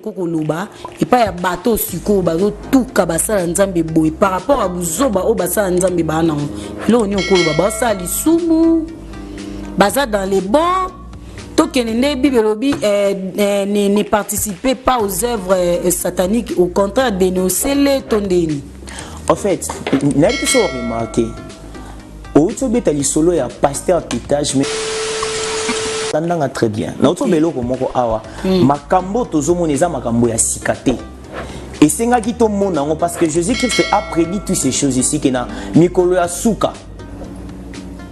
koko loba et pas ya bateau siko bazo tout kabasa nzambe boy par rapport à buzoba o basa nzambe bana lo ni okolo ba sa lisumu baza dans les bons tokenende bibelobi ne participez pas aux œuvres sataniques, au contraire dénoncer les tondeni. En fait, n'a pas so remarqué au tobeta li solo ya pasteur pétage mais tandanga très bien na auto beloko moko awa makambo tozomoneza makambo ya sikate et senga ki to mona parce que Jésus-Christ a prédit toutes ces choses ici que na mikolo ya suka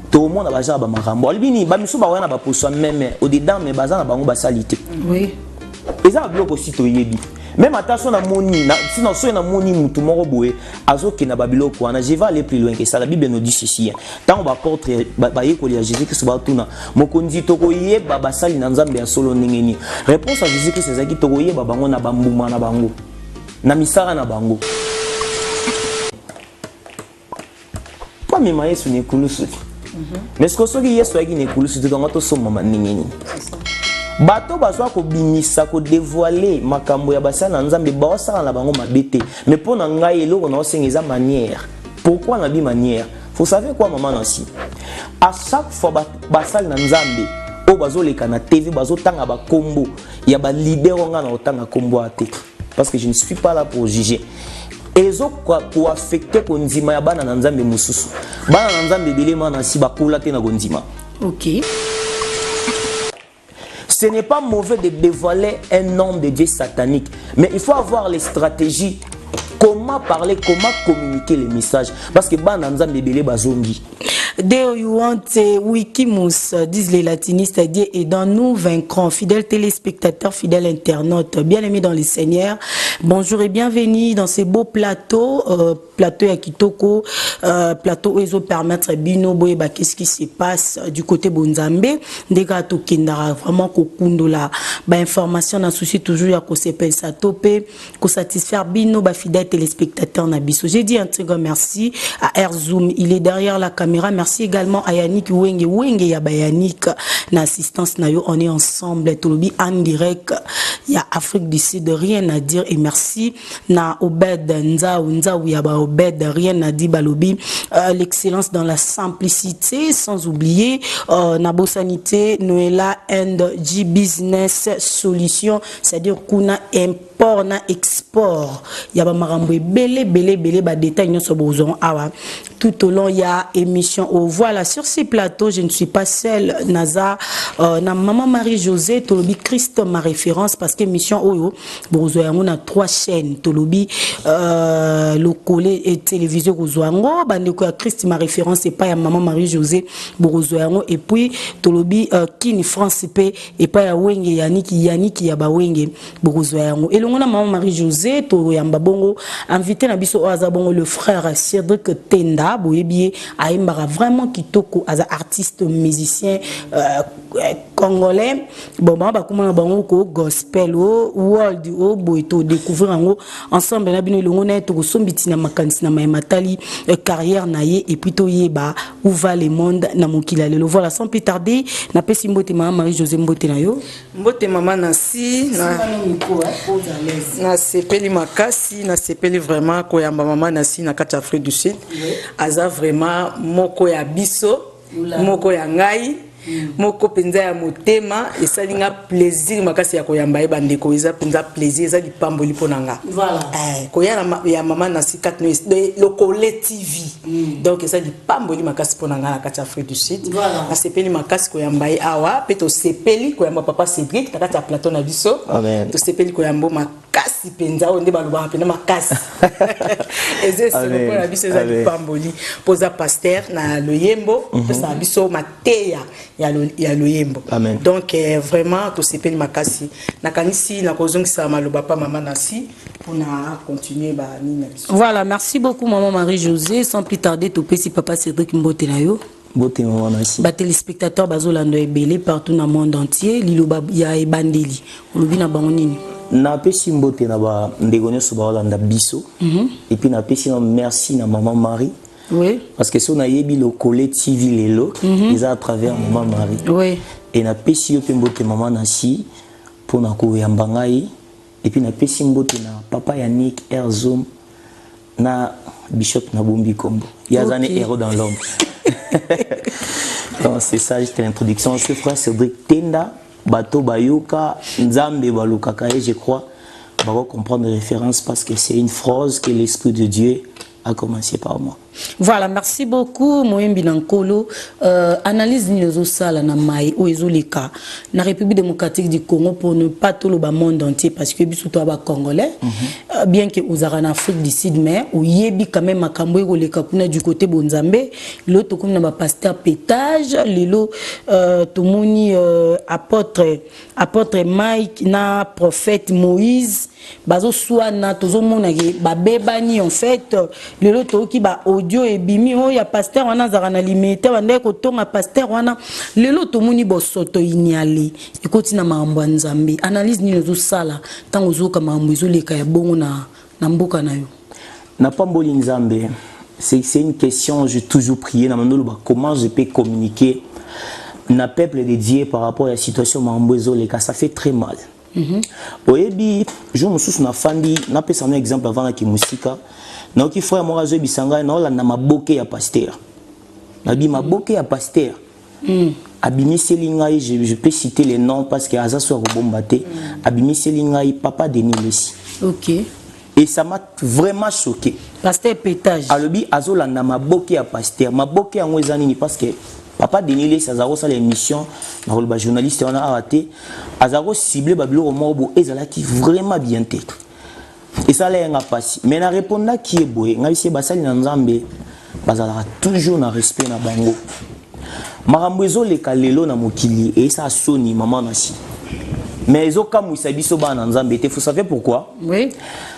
tout le monde a besoin de makambo albini ba miso ba wana ba poso même au dedans mais baza na bango ba salité oui et ça bloque aussi to yebi même attention na moni sinon so na moni mutu moko boye azoki na babiloko wana je vais aller plus loin que ça la Bible nous dit ceci tant ba porte ba yekoli ya Jésus Christ ba tuna mokonzi toko yeba ba sali na nzambe ya solo ningeni réponse à Jésus Christ ezaki toko yeba bango na bambuma na bango na misara na bango pas même Yesu ne kulusu mais ce que soki Yesu yaki ne kulusu donc to so mama ningeni bato bazwa ko bimisa ko dévoiler makambo ya basana nzambe ba osala na bango mabete mais pona ngai eloko na osengeza manière pourquoi na bi manière faut savoir quoi maman Nancy à chaque fois basali na nzambe o bazoleka na TV bazotanga ba kombo ya ba leader nga na otanga kombo ate parce que je ne suis pas là pour juger ezo ko affecter ko nzima ya bana na nzambe mususu bana na nzambe bilema na si bakula te na gondima. OK. Ce n'est pas mauvais de dévoiler un nom de Dieu satanique, mais il faut avoir les stratégies. Comment parler, comment communiquer les messages. Parce que Bananza Bébélé Bazongi. There you want Wikimus, disent les latinistes, Dieu est dans nous vaincrons. Fidèles téléspectateurs, fidèles internautes, bien-aimés dans les Seigneurs, bonjour et bienvenue dans ces beaux plateaux, plateau ya Kitoko, plateau où ils ont permettre Bino Boyeba, qu'est-ce qui se passe du côté Bonzambe, des gâteaux Kindara, vraiment Kokundola, information n'a souci toujours ya ko sepel sa topé, ko satisfaire Bino, fidèles téléspectateurs Nabiso. J'ai dit un très grand merci à Airzoom, il est derrière la caméra. Merci également à Yannick Wenge ya Yannick na assistance na yo, on est ensemble Tolobi en direct il y a Afrique du Sud, rien à dire et merci na Obed Nzaou ya ba Obed, rien à dire balobi l'excellence dans la simplicité, sans oublier na Bosanité Noëlla and G Business Solution, c'est-à-dire kuna import na export ya ba marambo belé ba détail nyonso bozon awa tout au long il y a émission au voilà sur ces plateaux. Je ne suis pas seule Naza na maman Marie-Josée Tolobi Christ ma référence parce que émission oyo bozoyango na 3 chaînes Tolobi locale et télévision bozoyango bandeko ya Christ ma référence et pas ya maman Marie-Josée bozoyango et puis Tolobi Kini France P et pas ya Wenge Yannick ya ba Wenge bozoyango et longo na maman Marie-Josée to yamba bongo invité na biso oaza bongo le frère Cédric Tenda boyebi aimbara vraiment kitoko as artiste musicien congolais bon ba kuma bango ko gospel o world o boito découvrir ngo ensemble na bino longo na to sombiti na makanisi na matali carrière na ye et puis to yeba où va le monde na mokila lelo voilà sans plus tarder na pesi mbote maman Marie-Josée mbote na yo mbote maman Nancy na sepeli makasi na sepeli vraiment ko yamba maman Nancy na kati Afrique du Sud aza vraiment moko ya biso moko ya ngai moko penza ya motema esalinga plaisir makasi ya koyamba ebandeko eza penza plaisir eza lipamboli ponanga voilà koya ya mama Nancy de Locale TV donc eza lipamboli makasi ponanga na kati Afrique du Sud voilà asepeli makasi koyamba awa peto sepeli koyamba papa Cédric na kati ya plateau na biso to sepeli koyamba makasi penza onde baloba pena makasi eze selo na biso eza lipamboli poza pasteur na loyembo pesa biso mateya ya loyembo donc vraiment to sepeli makasi na kanisi na kozongisa maloba pa mama Nancy pour na continuer ba nina biso. Voilà, merci beaucoup maman Marie-Josée, sans plus tarder to pesi papa Cédric Mbote na yo. Mbote maman Nancy. Ba téléspectateurs bazolando ebele partout dans le monde entier, liloba ya ebandeli. Olobi na bango nini? Na pesi mbote na ba ndego nyoso ba olanda biso et puis na pesi merci na maman Marie. Oui. Parce que si on a yebi Locale TV lelo, ils à travers maman Marie. Oui. Et na pesi yo pe mbote maman Nancy pour na ko yamba ngai et puis na pesi mbote na papa Yannick Erzom na Bishop Nabumbi Kombo. Il y a un héros dans l'ombre. Donc c'est ça, c'était l'introduction. Ce frère Cédric Tenda, Bato Bayuka, Nzambe Balukaka, et je crois, on va comprendre les références parce que c'est une phrase que l'Esprit de Dieu a commencé par moi. Voilà, merci beaucoup Moyembi Nankolo. Analyse nous sala na mai o ezoleka na République démocratique du Congo pour ne pas tout le monde entier parce que biso to ba congolais bien que aux en Afrique du Sud mais o yebi quand même makambo ezoleka kuna du côté bonzambe l'autre comme na ba pasteur pétage lelo tomoni apôtre Mike na prophète Moïse bazo soana tozo mona ke ba bebani en fait lelo to ki ba audio et bimi o ya pasteur wana zarana limité wande ko tonga pasteur wana lelo to moni bosoto inyali ikoti na mambo nzambe analyse ni zo sala tango zo ka mambo zo leka ya bongo na mboka na yo na pamboli nzambe c'est une question j'ai toujours prié na mandolo ba comment je peux communiquer na peuple dédié par rapport à la situation mambo zo leka ça fait très mal. Oyebi je me soucie na fandi na pesa un exemple avant na kimusika na ki frère moi zo bisanga na na maboke ya pasteur na bi maboke ya pasteur abimi selingai je peux citer les noms parce que aza so bombaté abimi selingai papa Denis Lessi. OK et ça m'a vraiment choqué pasteur pétage alobi azola na maboke ya pasteur maboke ya ngwezani parce que papa Denis Lessi azaro sa l'émission na rôle ba journaliste on a arrêté azaro ciblé babilo mobo ezala qui vraiment bien tête et ça là nga passé mais na répondre qui est boy nga bisi basali na nzambe bazala toujours na respect na bango makambo ezoleka lelo na mokili et ça soni maman nasi mais ezoka musabiso ba na nzambe te faut savoir pourquoi oui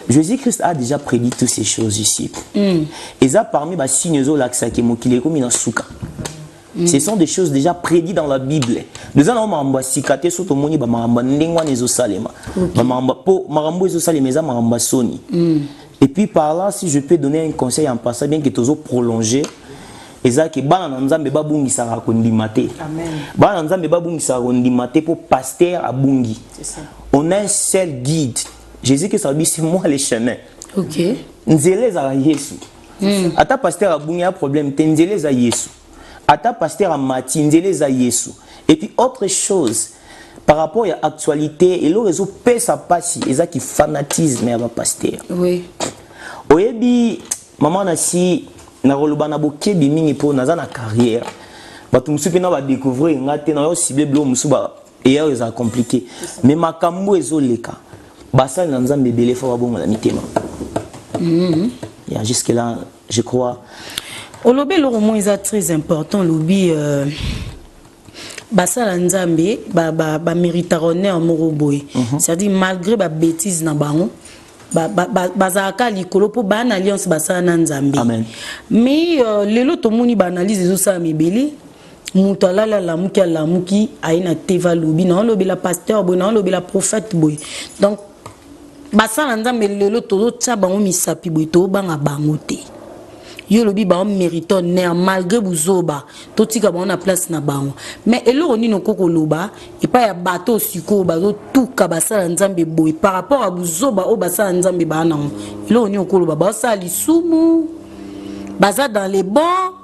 Jésus-Christ a déjà prédit toutes ces choses ici et ça parmi ba signes ezolaksa ke mokili comme na suka. Ce sont des choses déjà prédites dans la Bible. Nous allons m'amba sikate soto moni ba m'amba ndengwa nezo salema. Ba m'amba po marambo ezo salema za m'amba soni. Et puis par là si je peux donner un conseil en passant bien que tozo prolonger eza ke bana nzambe babungisa ka kondimate. Amen. Bana nzambe babungisa kondimate pour pasteur abungi. C'est ça. On a un seul guide. Jésus que ça dit c'est moi le chemin. OK. Nzele za Yesu. Ata pasteur abungi a problème te nzele za Yesu. Ata pasteur à Matinzele za Yesu. Et puis autre chose par rapport à l'actualité et le réseau paie sa passe et ça qui fanatisme à pasteur. Oui. Oyebi maman nasi na rolobana bokebi mingi po naza na carrière. Ba tumsupe na ba découvrir ngate na yo cible blo musuba et ça compliqué. Mais makambo ezoleka. Basa na nzambe belé fa bongo na mitema. Ya jusque là je crois Olobi le roman est très important lobi basala nzambe ba méritaronné en moroboy c'est-à-dire malgré ba bêtises na bango bazaka likolo po ba alliance basala na nzambe amen mais lelo to moni ba analyse zo sa mibeli muto alala lamuki aina teva lobi na lobi la pasteur boy na lobi la prophète boy donc basala nzambe lelo to tsa bango misapi boy to banga bango te yo lobi ba mérito né malgré buzoba to tika ba na place na bango mais eloko nino koko loba et pas ya bateau siko ba zo tuka basala nzambe boy par rapport à buzoba o basala nzambe ba na eloko nino koko loba ba sala lisumu baza dans les bons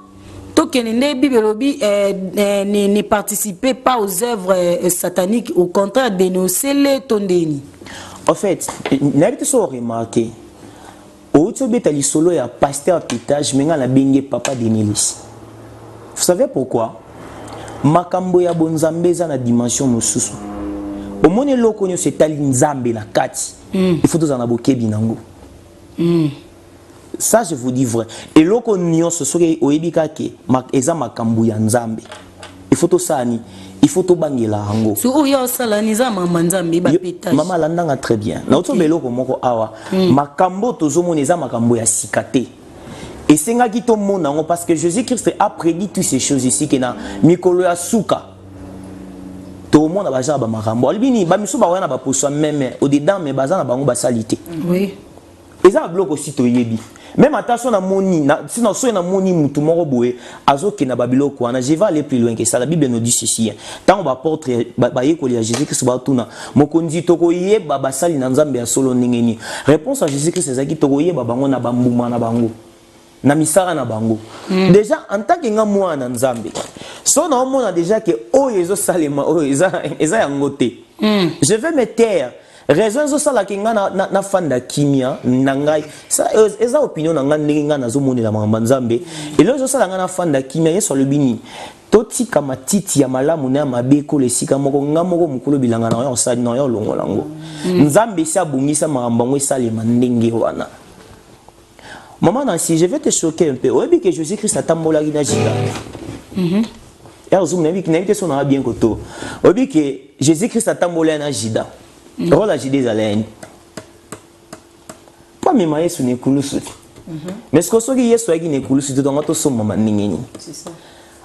to kenende bible lobi ne participez pas aux œuvres sataniques au contraire dénoncer les tondeni en fait n'habite so remarquer Outsobeta li solo ya pasteur pétage menga la bengue papa Denis Lessi. Vous savez pourquoi? Makambo ya bonzambe za na dimension mosusu. Omone loko nyo se tali nzambe na kati. Il faut tous en aboke binango. Ça je vous dis vrai. Et loko nyo se soki oyebika ke eza makambo ya nzambe. Il faut to sani. Il faut to bangela hango. Su oya sala niza mama nzambe ba pétage. Mama landanga très bien. Na oto beloko moko awa. Makambo tozomo neza makambo ya sikate. Et senga ki to mona ngo parce que Jésus-Christ a prédit toutes ces choses ici que na mikolo ya suka. To mona ba jaba makambo. Albini ba miso ba wana ba poso même au dedans mais bazana bango ba salité. Oui. Et ça bloque aussi to yebi. Même attention na moni, sinon so na moni mutu moko boye, azo ke na babilo ko na je vais aller plus loin que ça. La Bible nous dit ceci. Tant ba porte ba yekoli ya Jésus-Christ ba tuna. Mokonzi toko yeba basali na Nzambe ya solo ningeni. Réponse à Jésus-Christ ezaki toko yeba bango na bambuma na bango. Na misara na bango. Déjà en tant que nga mwana Nzambe. So na omona déjà que oyezo salema oyeza ya ngote. Je vais me taire. Raison zo sala kinga na fanda kimia na ngai ça eza opinion na ngani nga nazo monela mamba Nzambe et là zo sala nga na fanda kimia yeso lobini toti kama titi ya malamu na mabeko lesika moko nga moko mukolo bilanga na yo sali na yo longolango Nzambe sa bungisa mamba ngwe salema ndenge wana. Maman Nancy, je vais te choquer un peu. Oyebi que Jésus-Christ atambola gina jida. Ya zoom na bi ki na bi son na bien koto. Oyebi que Jésus-Christ atambola na jida. Rola jide zaleni. Pas même Yesu ne kulusu. Mais ce que so ki Yesu agi ne kulusu to donga to so mama ningeni. C'est ça.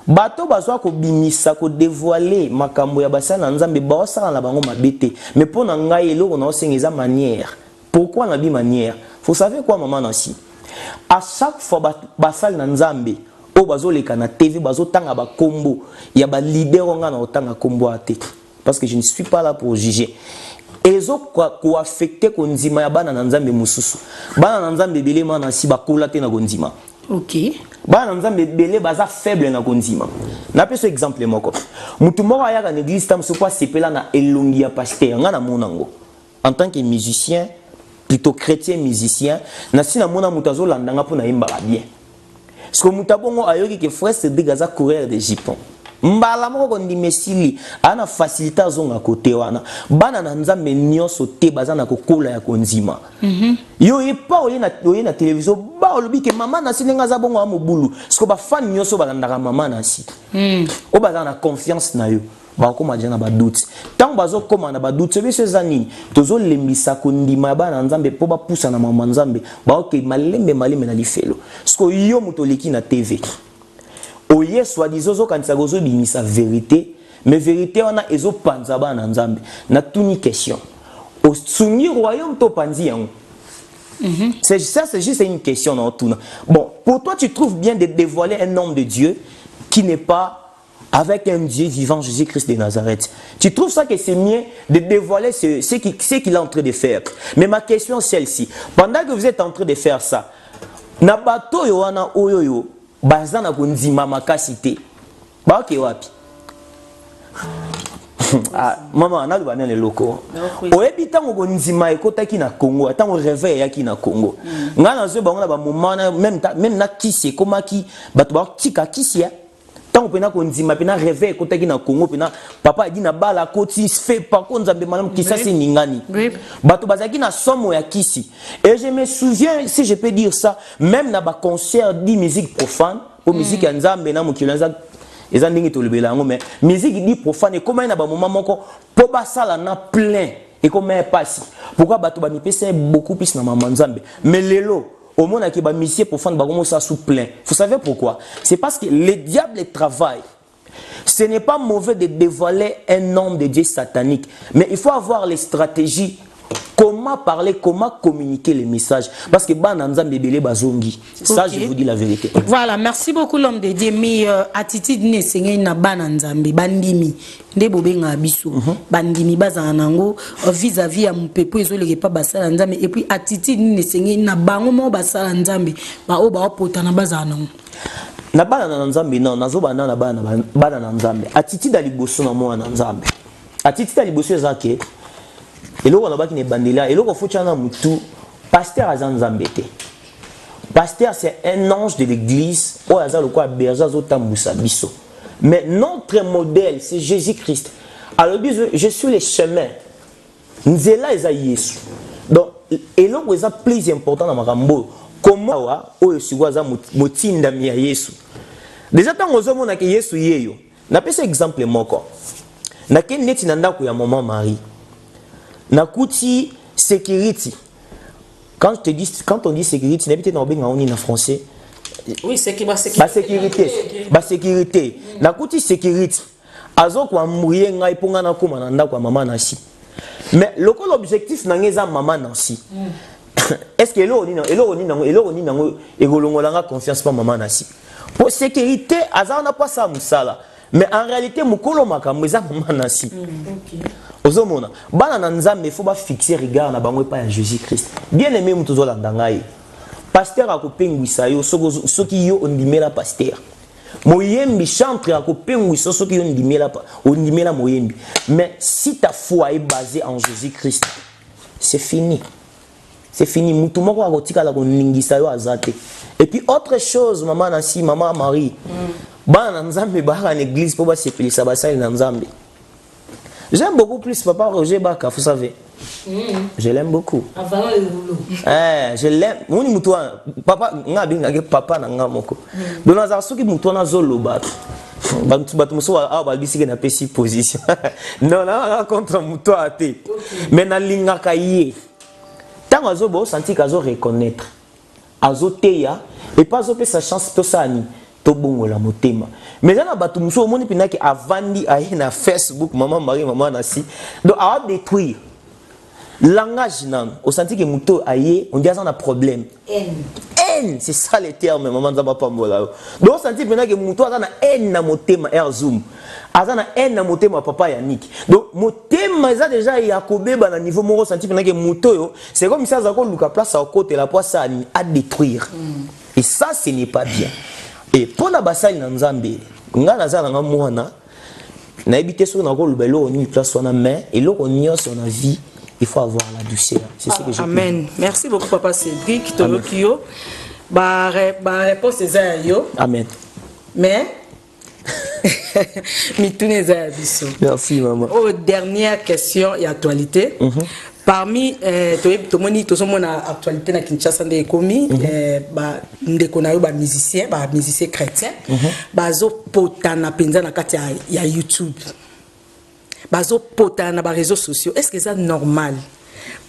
Bato bazwa ko bimisa ko dévoiler makambo ya basala Nzambe ba osala na bango mabete. Mais pour na ngai eloko na osengeza manière. Pourquoi na bi manière? Faut savoir quoi maman Nancy. À chaque fois basala na Nzambe o bazo leka na TV bazo tanga ba kombo ya ba leader nga na otanga kombo ate. Parce que je ne suis pas là pour juger. Ezo ko affecter ko nzima ya bana na Nzambe mususu. Bana na Nzambe belé mana si ba kolate na konzima. OK. Bana na Nzambe belé baza faible na konzima. Na peso exemple moko. Mutu moko ayaka na église tam so pas sepela na elongi ya pasteur nga na monango. En tant que musicien, plutôt chrétien musicien, na sina mona mutazo landanga po na yimba bien. Parce que mutabongo ayoki que frère Cédric aza coureur de Japon. Mbala moko kondi mesili ana facilité zonga côté wana bana na Nzambe nyonso te bazana kokola ya konzima yo epa oye na télévision ba olobi ke mama na sinenga za bongo amobulu siko ba fan nyonso balandaka mama na si o bazana confiance na yo ba koma jana ba doute tant bazo koma na ba doute be sezani tozo lembisa kondima bana Nzambe po ba poussa na mama Nzambe ba ok malembe na lifelo siko yo mutoleki na TV. Oye soi-disant kanisa gozo bimisa vérité mais vérité wana ezo panza ba na Nzambe na tuni question au sungi royaume to panzi yango c'est juste une question na tuna. Bon, pour toi tu trouves bien de dévoiler un homme de Dieu qui n'est pas avec un Dieu vivant, Jésus-Christ de Nazareth. Tu trouves ça que c'est mieux de dévoiler ce qu'il est en train de faire. Mais ma question est celle-ci, pendant que vous êtes en train de faire ça na bato yo wana oyoyo bazana konzima makasite ba ke wapi maman na lobana le loko oyebi tango konzima ekotaki na Congo tango réveil yaki na Congo ngana zo bango na ba moment même na kisi komaki bato ba tika kisi ya tango pena konzima pena réveil ekotaki na Congo pena papa dit na bala koti fait pas ko Nzambe malam kisa si ningani bato bazaki na somo ya kisi et je me souviens si je peux dire ça même na ba concert di musique profane ou musique ya Nzambe na mokilanza eza ndingi tolobela ngo mais musique di profane comme na ba moment moko po basala na plein et comme passe pourquoi bato ba mipesa beaucoup plus na mama Nzambe mais lelo au monde qui ba mission profane ba comme ça sous plein. Vous savez pourquoi? C'est parce que le diable travaille. Ce n'est pas mauvais de dévoiler un nom de Dieu satanique, mais il faut avoir les stratégies. Comment parler, comment communiquer les messages. Parce que Bananzam Bébélé Bazongi. Ça, je vous dis la vérité. Voilà, merci beaucoup l'homme de Dieu. Mais attitude ne sengé na Bananzambe, Bandimi, de Bobenga Bisso, Bandimi Bazanango, vis-à-vis à mon peuple, ils ont pas Basalanzambe. Et puis attitude ne sengé na Bangomo Basalanzambe, Baoba Potana Bazanango. Na bana Nzambe non, nazo bana na bana Nzambe. Attitude aliboso na mo na Nzambe. Attitude aliboso ezake. Et là, on a ne bandela. Et là, on faut mutu. Pasteur a Nzambete. Pasteur, c'est un ange de l'église. Oh, aza le quoi berza zotambusa biso. Mais notre modèle, c'est Jésus-Christ. Alors, je suis le chemin. Nzela eza Yesu. Donc, et là, c'est plus important dans ma rambo. Comment oh suwaza motinda mi ya Yesu. Déjà tant aux hommes on a que Yesu yeyo. Na pesa exemple moko. Na ken neti na ndako ya maman Marie. Nakuti security. Quand on dit sécurité, n'habite dans bien en français. Oui, c'est qui sécurité. Nakuti sécurité. Azo kwa mourir ngai ponga na koma na ndako maman nasi. Mais l'objectif n'angeza maman nasi. est-ce que elongola confiance pas maman nasi pour sécurité azana pas ça musala mais en réalité mukolo makambo eza maman nasi ozomona bana na nzambe faut ba fixer regard na bango pa ya Jésus-Christ bien aimé mutu zolanda ngai pasteur akopengwisa yo soki yo ondimela pasteur moyembi chantre akopengwisa soki yo ondimela moyembi mais si ta foi est basée en Jésus-Christ c'est fini. C'est fini. Mutu moko akotika la koningisa yo azate. Et puis autre chose, maman Nancy, maman Marie. Bana nzambe ba en église pour ba sepelisa ba sali na nzambe. J'aime beaucoup plus papa Roger Baka, vous savez. Je l'aime beaucoup. Avant le boulot. Je l'aime. Moni mutu papa ngabi ngake papa na ngamoko. Dona za soki mutu na zoloba. Batu muso a ba bisike na pesi position. Non, na contre mutu ate. Mais na lingaka ye. Tant azo bo senti qu'azo reconnaître azo teya et pas azo pe sa chance to sani to bongola motema mais na batu muso omoni pinaki avandi aye na Facebook maman Marie maman Nasi donc a détruire langage nan o senti que muto aye on dit ça na problème haine c'est ça le terme maman nzamba pambola donc senti pinaki muto aza na haine na motema air zoom azana haine na motema papa Yannick donc motema eza déjà ya kobeba na niveau moko senti pendant que moto c'est comme ça zako luka place à côté la place à détruire et ça ce n'est pas bien et pour la basali na nzambe nga nazala nga mwana na ebité so na ko lubelo ni place wana mais et loko nyos on a vie il faut avoir la douceur c'est ce que je amen merci beaucoup papa Cédric Tolokio ba réponse est yo amen mais merci maman. Dernière question et actualité. Parmi mon actualité na Kinshasa de komi ndeko na yo ba musicien chrétien bazo potana penza na kati ya YouTube bazo potana ba réseaux sociaux est-ce que c'est normal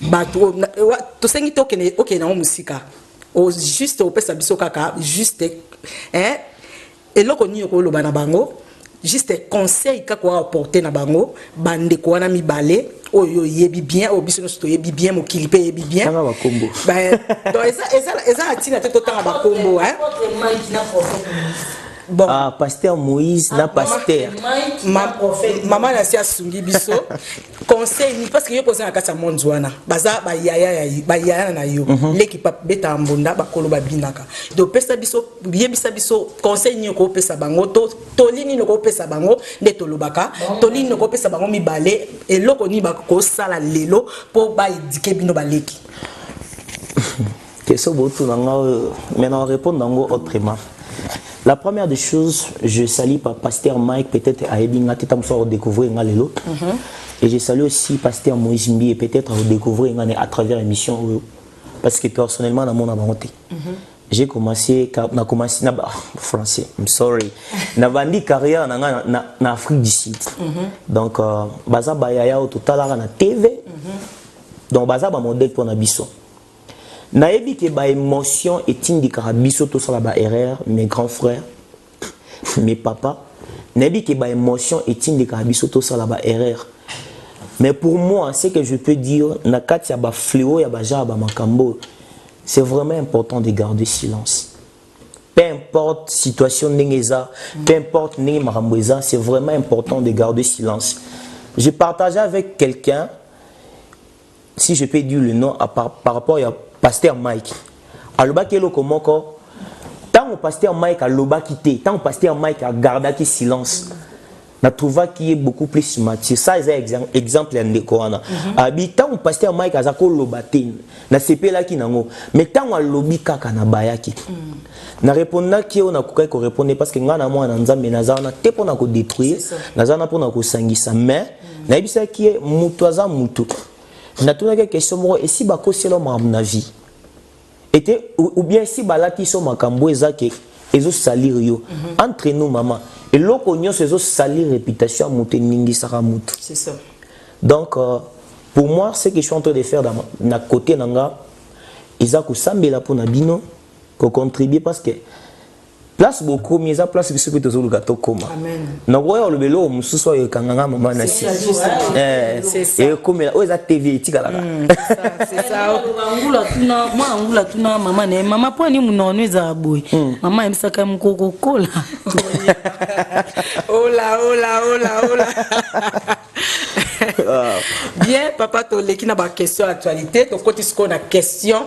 bato to sengi to ok na musika o juste o pesa biso kaka juste hein et loko ni ko loba na bango juste conseil kako apporter na bango bande ko wana mibale oyo yebi bien o biso to yebi bien mo kilipe yebi bien ba kombo donc eza atina te to tanga ba kombo hein bon pasteur Moïse na pasteur maman na sia sungi biso conseil ni parce que yo poser na kata monzo wana baza ba yaya na yo leki pa beta mbonda ba kolo ba binaka donc pesa biso yebisa biso conseil ni ko pesa bango to lini no ko pesa bango nde to lobaka to lini no ko pesa bango mibale et loko ni ba ko sala lelo po ba idike bino ba leki question botu nanga maintenant répondre nango autrement. La première des choses, je salue pasteur Mike, peut-être à Ebinga, peut-être à découvrir Ngalelo. Et je salue aussi pasteur Moïse Mbi, et peut-être à découvrir à travers l'émission. Parce que personnellement, dans mon avantage, j'ai commencé, français, I'm sorry, na bandi carrière en Afrique du Sud. Donc, baza bayaya au total na TV. Donc, baza ba modèle pour Nabiso. Naebi ke ba émotion et indikara biso to sala ba erreur mes grands frères mes papas naebi ke ba émotion et indikara biso to sala ba erreur mais pour moi ce que je peux dire na kati ya ba fléau ya ba ja ba makambo c'est vraiment important de garder silence peu importe situation ndengeza peu importe ndenge makambo eza c'est vraiment important de garder silence. J'ai partagé avec quelqu'un, si je peux dire le nom par rapport à pasteur Mike alobaki eloko moko tant pasteur Mike alobaki te tant pasteur Mike a gardé silence na trouva qui est beaucoup plus mature ça c'est exemple ndeko wana abi tant pasteur Mike azako lobate na sepelaki nango mais tant alobi kaka na bayaki na répondaki on a ko répondre parce que ngana mwana nzambe nazana te pona ko détruire nazana pona ko sangisa mais na ebisa qui est mutu aza mutu. Na tuna quelque question mo et si bako selo ma vie était ou bien si balati so makambo ezake ezo salir yo entre nous maman et loko nyos ezo salir réputation mutu ningi saka mutu c'est ça donc pour moi ce que je suis en train de faire dans na côté nanga ezako sambela pour na bino ko contribuer parce que place beaucoup mais ça place biso peut tozoluka tokoma na koya olobelo mususu oyo kanganga mama na si et comme là oza TV tikala c'est ça ngula tuna mama ne mama poni munono eza boy mama emsaka mukoko kola ola bien papa toleki na ba question actualité to koti sko na question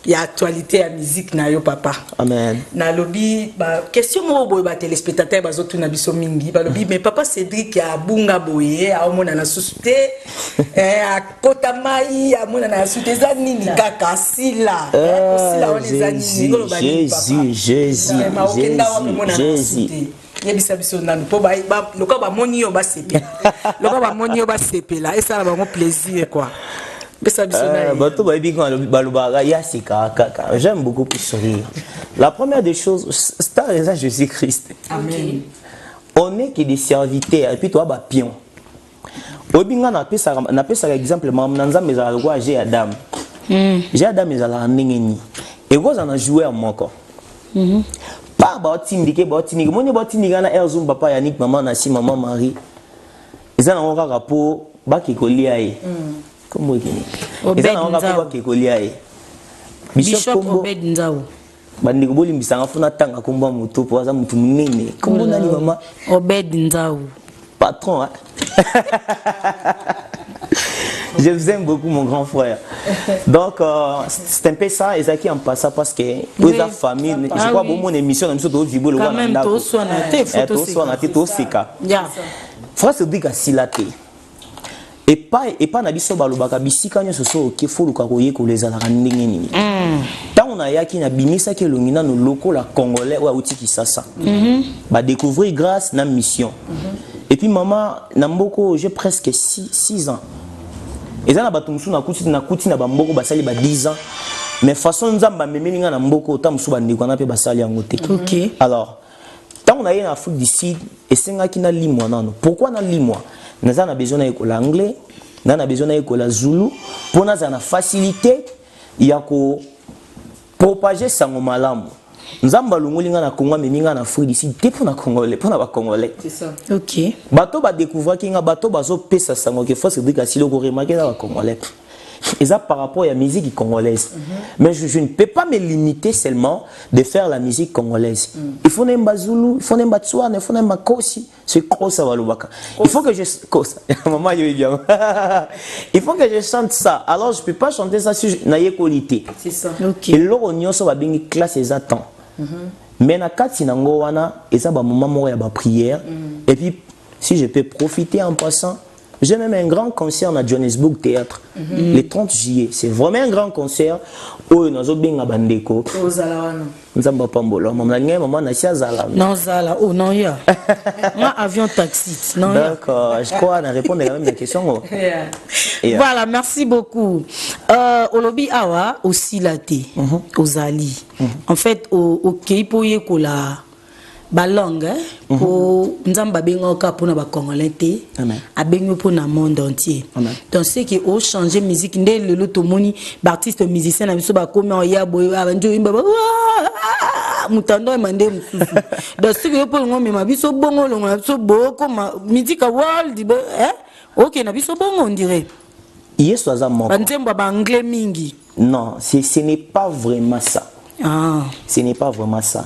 ya actualité ya musique na yo papa amen na lobby ba question mo boy ba téléspectateur bazotu na biso mingi ba lobby mais papa Cédric ya bunga boye a mona na susute a kota mai a mona na susute za nini kaka sila sila on les animaux Jésus yebisa biso nanu po ba loka ba moni yo ba sepela et ça la ba plaisir quoi. J'aime beaucoup plus sourire. La première des choses, c'est Jésus-Christ. Amen. On n'est que des serviteurs et puis toi, bah, pion. On a appelé exemple, j'ai Adam. J'ai Adam, ils ont un et vous en a joué à mon corps. Pas botinique, mon botinique, on a Erzum, papa, Yannick, maman, Nassi, maman, Marie. Ils ont un rapport, bah, qui colle. Comment Bishop Obed Nzao. Bandi ko boli mbisanga funa tanga komba mutu po aza mutu munene. Comment nani mama? Obed Nzao. Patron. Hein? Je vous aime beaucoup mon grand frère. Donc c'est un peu ça Ezaki en passant parce que oui. Aux famille, je crois bon mon émission dans de vibo le quand même to soana te photo seka. Frère Cédric Asilate. Et pas na biso balobaka bisika nyoso so ke foluka koye ko les ala ndenge nini. Tant on a yaki na bimisa ke longina no loko la congolais wa utiki sasa. Ba découvrir grâce na mission. Et puis maman na mboko j'ai presque 6 ans. Et ça na batumsu na kuti na bamboko basali ba 10 ans. Mais façon nzamba memelinga na mboko ta musu bandiko na pe basali yangote. OK. Alors tant on a en Afrique du Sud et senga ki na limwa nano. Pourquoi na limwa? Nous avons besoin d'école anglais, nous avons besoin d'école zulu, pour nous avons facilité, il y a que propager ça au malam. Nous avons besoin de Congo, mais nous avons Afrique d'ici, pour les Congolais, pour les Congolais. C'est ça. Ok. Bateau va découvrir qu'il y a bateau bazo pesa ça, qu'il faut se dire que si le remarquer dans les Congolais. Et ça par rapport à la musique congolaise. Mais je ne peux pas me limiter seulement de faire la musique congolaise. Il faut un bazulu, il faut un batswana, il faut un makosi. C'est quoi ça va le baka. Il faut que je maman bien. Il faut que je chante ça. Alors je peux pas chanter ça si je n'ai qualité. C'est ça. OK. Et là on y a va bien classe et attend. Mais na kati nango wana et ça ba moment mo ya ba prière et puis si je peux profiter en passant. J'ai même un grand concert à Johannesburg Théâtre, le 30 juillet. C'est vraiment un grand concert où nous avons bien bandeko. Nous avons pas mbolo. Maman n'a pas zala. Non zala. Oh non ya. Moi avion taxi. Non ya. D'accord. Je crois qu'on a répondu à la même question. Voilà, merci beaucoup. Olobi awa aussi laté aux ali. En fait au Keipoye kola. Balong pour nzamba benga ka pour na ba congolais te abengo pour na monde entier. Donc c'est que au changer musique ndé le lotomoni artiste musicien na biso ba komi ya boy abanjo imba mutando mande mususu. Donc c'est que pour ngome ma biso bongo lo na biso boko musique world OK na biso bongo on dirait. Yesu azamo. Banzemba ba anglais mingi. Non, ce n'est pas vraiment ça. Ce n'est pas vraiment ça.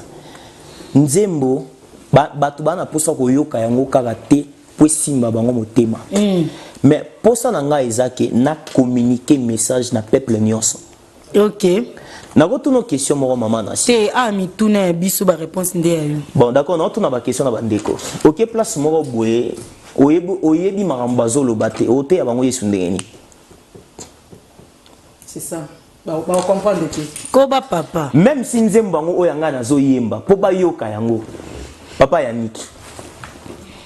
Nzembo batu bana posa koyoka yango kaka te po simba bango motema mais posa na nga ezake na communiquer message na peuple nyonso. OK na ko tuno question moko maman na c'est mi tuna biso ba réponse ndé yo. Bon d'accord na tuna ba question na bandeko. OK place moko boye oyebi makambo zolo bate ote ya bango Yesu ndengeni. C'est ça. Ba comprendre tout. Koba papa. Même si nzembo bango oyanga na zo yemba po ba yoka yango. Papa Yannick.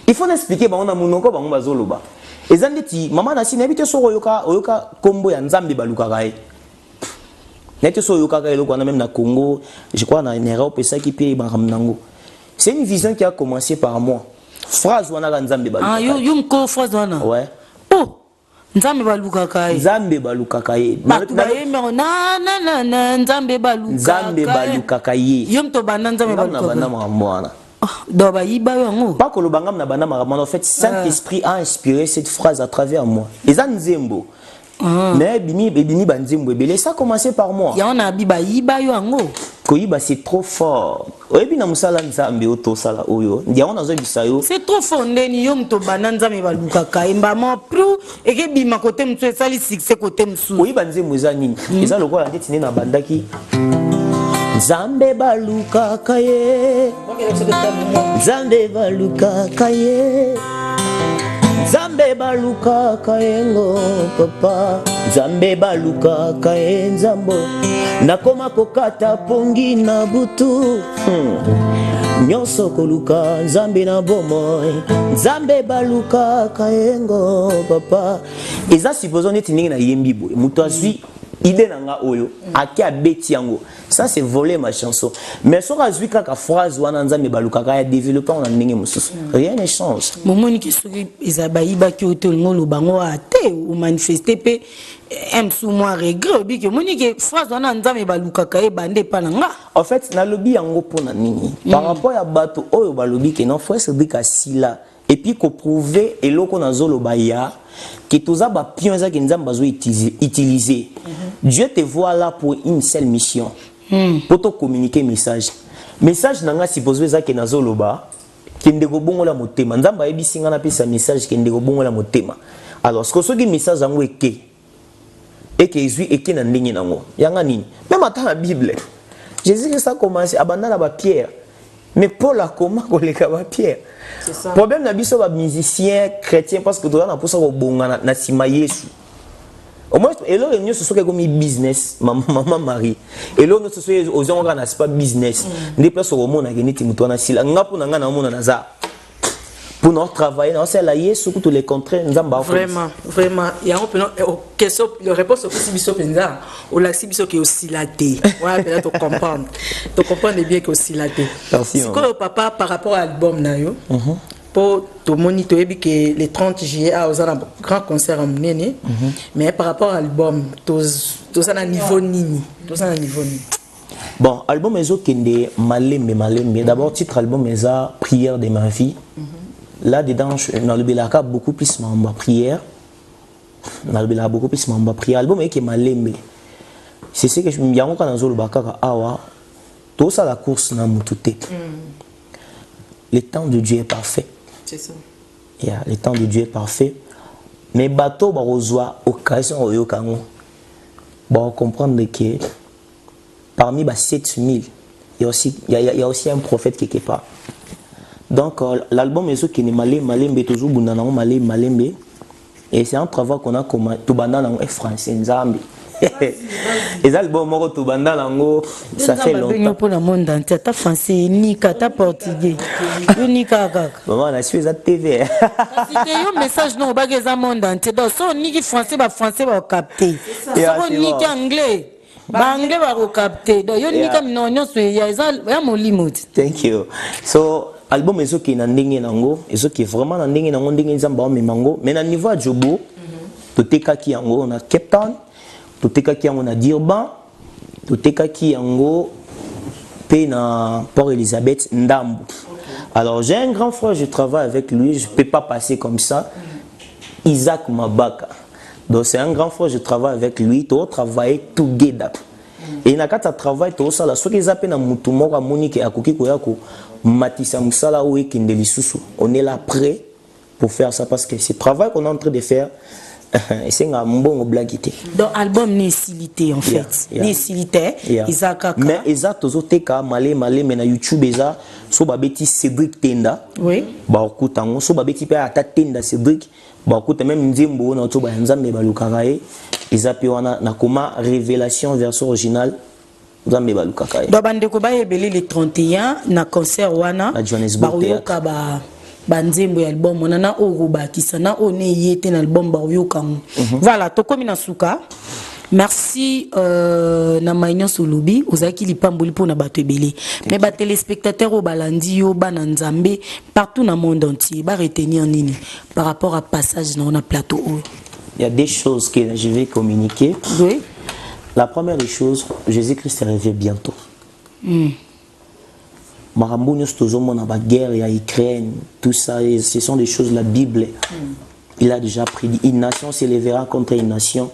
Il faut expliquer bango na munoko bango bazoloba. Ezandeti maman na sinabite so oyoka kombo ya nzambe baluka kae. Nete so yoka kae lokwa na même na Congo, je crois na Europe pesa ki pe bango. C'est une vision qui a commencé par moi. Phrase wana ka nzambe baluka. Yo mko phrase wana. Ouais. Oh. Nzambe balukaka ye. Nzambe balukaka ye. Batu bayembe na nzambe balukaka. Nzambe balukaka ye. Yom to bana nzambe balukaka. Bana mwana. Do ba yiba yango. Pas que le bangam na bana mwana. En fait, Saint-Esprit a inspiré cette phrase à travers moi. Eza nzembo. Mais bini banzembo ebele, ça a commencé par moi. Ya on a biba yiba yango. Koyiba c'est trop fort. Oyebi na musala nzambe oto sala oyo. Ndia on azo bisayo. C'est trop fort ndeni yom to bananza me balukaka imba mo plus ekebi ma côté mtu esali succès côté msu. Oyiba nzembo eza nini? Eza lokola ndeti na bandaki. Nzambe balukaka ye. Nzambe balukaka ye. Nzambe balukaka yengo papa. Nzambe balukaka ye nzambo. Nakoma kokata pongi na butu. Nyonso koluka nzambe na bomoi. Nzambe balukaka yengo papa. Eza supposons neti ningi na yembi boy. Muto azwi idée nanga oyo aki abeti yango. Ça c'est voler ma chanson. Mais so azwi kaka phrase wana nzambe balukaka ya développer on ningi mususu. Rien ne change. Momoni ki soki ezabayiba ki hotel ngolo bango ate ou manifester pe sous moi regret bi ke moni ke phrase wana nzambe balukaka e bande pa nga. En fait na lobi yango pona nini par rapport ya bato oyo balobi ke non frère Cédric asila et puis ko prouver eloko na zoloba ya que toza ba pion za ke nzambe bazo utiliser. Dieu te voit là pour une seule mission. Pour te communiquer message. Message nanga supposé za ke na zoloba kende go bongola motema. Nzambe ayebisinga na pesa message kende go bongola motema. Alors ce que ce message yango eke et que Jésus est qui n'a n'ingé nango yanga nini même attends la Bible Jésus que ça commence abandonner la pierre mais Paul a comment koleka ba pierre c'est ça problème na biso ba musicien chrétien parce que toi na posa ko bonga na sima Yesu au moins et là nous ce soit comme business maman Marie et là nous ce soit aux gens on pas business des personnes au monde na geniti muto na sila ngapo na ngana mona na za pour nous travailler dans c'est là Yesu tous les contraires nous avons vraiment il y a une question le réponse au biso penza au la biso qui aussi laté ouais peut-être comprendre bien que aussi laté c'est quoi papa par rapport à l'album na yo pour tout monitorer que les 30 juillet à un grand concert en Munene mais par rapport à l'album tout ça à niveau nini tout ça à niveau nini. Bon album ezo kende malembe d'abord titre album eza prière de ma vie. Là dedans dans le belaka beaucoup plus ma prière dans le belaka beaucoup plus ma prière album est que malembe c'est ce que je me yango kana zolo bakaka awa tout ça la course na mutute le temps de Dieu est parfait c'est ça le temps de Dieu est parfait mais bateau ba rozwa occasion oyo kango ba comprendre que parmi ba 7000 il y a aussi un prophète quelque part. Donc l'album est qui est malembe toujours bundana malembe et c'est un travail qu'on a comme tout bandana en français nzambe. Et l'album moko tout bandana ngo ça fait longtemps. Pour le monde entier ta français ni ta portugais. Ni kaka. Maman la suite à TV. C'était un message non ba geza monde entier. Donc so ni français ba capter. So ni anglais. Ba anglais ba capter. Donc yo ni comme non so ya molimo. Thank you. So album ezo ki na ndenge nango ezo ki vraiment na ndenge nango ndenge nzamba memango mais na niveau Jobo toteka ki yango na Cape Town toteka ki yango na Durban toteka ki yango pe na Port Elizabeth Ndambu. Alors j'ai un grand frère, je travaille avec lui, je peux pas passer comme ça. Isaac Mabaka. Donc c'est un grand frère, je travaille avec lui, to travailler together. Et na kata travail to sala soki zape na mutu moko Monique akoki ko yako matisa musala ou ekende lisusu. On est là prêt pour faire ça parce que c'est travail qu'on est en train de faire. Et c'est un bon blaguité. Donc album nécessité en fait. Nécessité. Isaac. Mais Isaac tozoteka malé mais na YouTube eza so babeti Cédric Tenda. Oui. Ba okutango so babeti pe ata Tenda Cédric. Ba okuta même nzembo na to ba nzambe balukakae. Isapi wana na koma révélation version originale. Nzambe balukakae. Do bande ko ba yebeli le 31 na concert wana. Na Johannesburg Théâtre. Banzembo ya album onana oruba kisana one yete na album ba yoka. Voilà, tokomi na suka. Merci na maïnyo solubi ozaki lipamboli pour na bato ebele. Mais ba téléspectateurs au balandi yo bana nzambe partout na monde entier ba retenir nini par rapport à passage na on a plateau. il y a des choses que je vais communiquer. Oui. La première des choses, Jésus-Christ revient bientôt. Marambo nous sommes dans la guerre, il y a Ukraine, tout ça, ce sont des choses, la Bible, il a déjà prédit. Une nation s'élèvera contre une nation.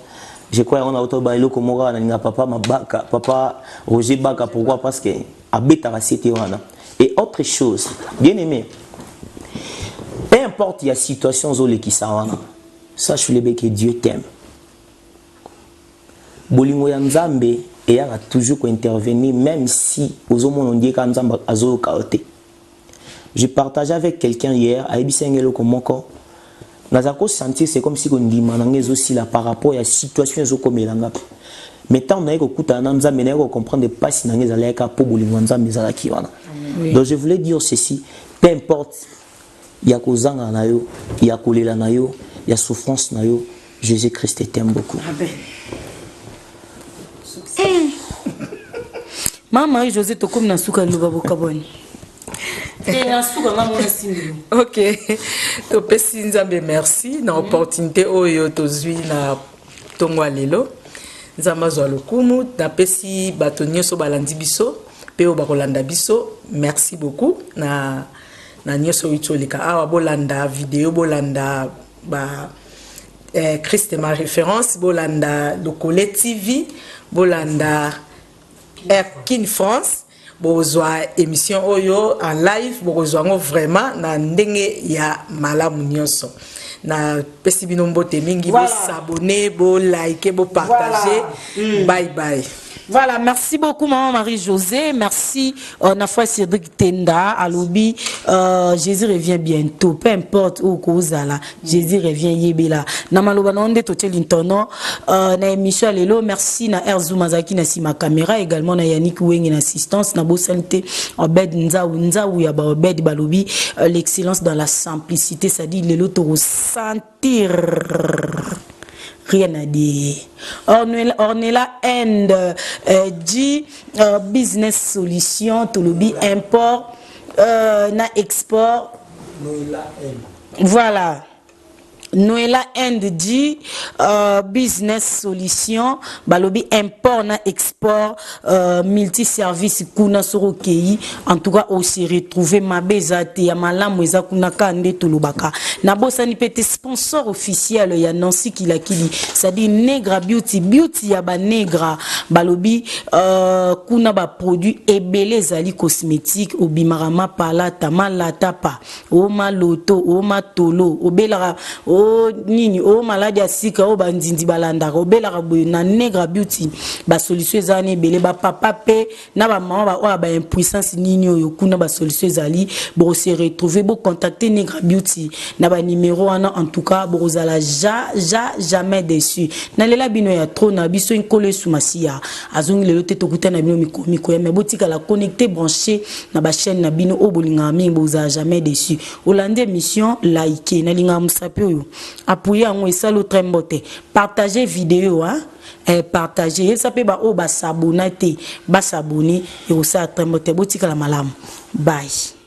Je crois qu'on a auto bailo comme moi, papa Mabaka, papa Roger Baka, pourquoi? Parce que Abeta c'était wana. Et autre chose, bien aimé, peu importe il y a situation zole qui sawana, sache le que Dieu t'aime. Bolingo ya Nzambe et il y a toujours intervenir même si aux hommes on dit que Nzambe azo kaote. Je partageais avec quelqu'un hier à Ebisengelo Komoko. Nazako sentir c'est comme si on dit manangez aussi là par rapport à la situation zo comme elanga. Mais tant on a écouté Nzambe na comprendre pas si nangez aller ka po bolingo Nzambe za ki wana. Donc je voulais dire ceci, peu importe il y a kozanga na yo, il y a kolela na yo, il y a souffrance na yo, Jésus-Christ t'aime beaucoup. Amen. Maman Marie-Josée to comme na suka luba bokaboni. Ok, to pesi Nzambe merci na opportunité oyo tozwi na tongwa lelo. Nzamba zwa lokumu na pesi bato nyonso balandi biso pe o bakolanda biso. Merci beaucoup na nyonso itolika awa bolanda vidéo bolanda ba Christ est ma référence, bolanda Lokole TV, bolanda Erkin France, bozwa émission oyo en live, bozwa ngo vraiment na ndenge ya malamu nyonso. Na pesi bino mbote mingi, bo s'abonner, bo liker, bo partager. Bye bye. Voilà, merci beaucoup maman Marie-Josée, merci Nafwa Cédric Tenda, Alobi, Jésus revient bientôt, peu importe où Kozala, Jésus revient yebela. Namaloba nonde totel intono, na émission lelo, merci na Erzu Mazaki na sima caméra, également na Yannick Wengi na assistance, na Bosanité, Obed Nzaou ya ba Obed Balobi, l'excellence dans la simplicité, ça dit lelo to ressentir. Rien à dire. Ornella End dit business solution, Tolobi import, na export. Voilà. Noëlla End dit business solution, balobi import na export multi-service kuna sorokei. En tout cas aussi retrouver ma bezate ya malamu eza kuna kande tulubaka. Na bosani pete sponsor officiel ya Nancy Kilakili. Ça dit Negra Beauty ya ba Negra balobi kuna ba produit ebele zali cosmétique obimarama palata malata pa o maloto o matolo obelara o nini o maladie asika o bandindi balanda o belara boye na Negra Beauty ba solution ezane ebele ba papa pe na ba mama ba o ba impuissance nini oyo kuna ba solution ezali bo se retrouver bo contacter Negra Beauty na ba numéro wana en tout cas bo zala jamais déçu na lela bino ya trop na biso inkole sumasia azongi lelo te tokuta na bino miko ya mebotika la connecter brancher na ba chaîne na bino o bolinga mingi bo zala jamais déçu olande mission like na linga musape oyo appuyer en esalo trembote partager vidéo hein partager ça peut ba o ba s'abonner te ba s'abonner et aussi trembote botika la malamu bye.